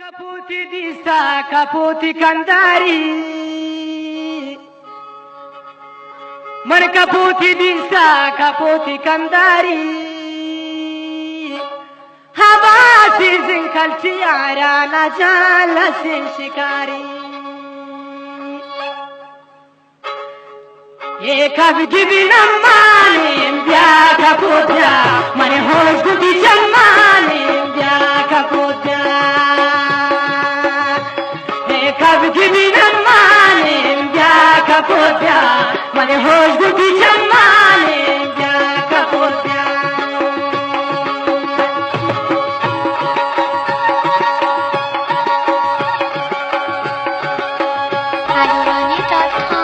kaputi disa kaputi kandari man kaputi disa kaputi kandari habasi zinkalti ara na jala sin shikari ye kabdi binamani bya kaputya man hosh gudi jamani bya kaputya kabdi binamani bya kaputya man hosh gudi jamani bya kaputya Adorani.com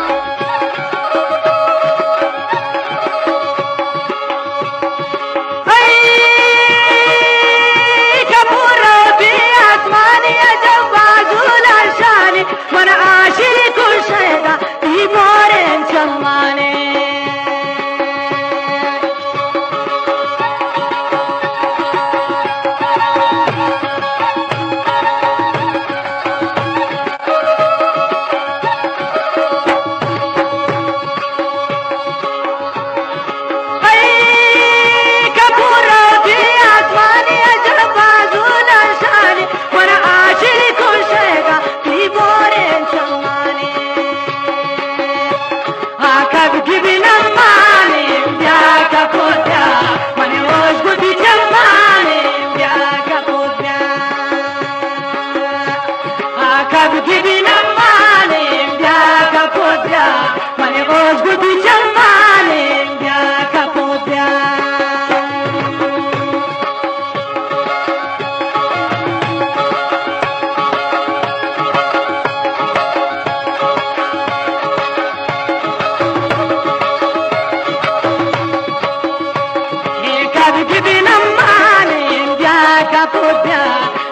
मन आशिर कुशेगा ही मोरे चम्माने Kaputya,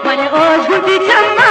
mane osh gudi chamma.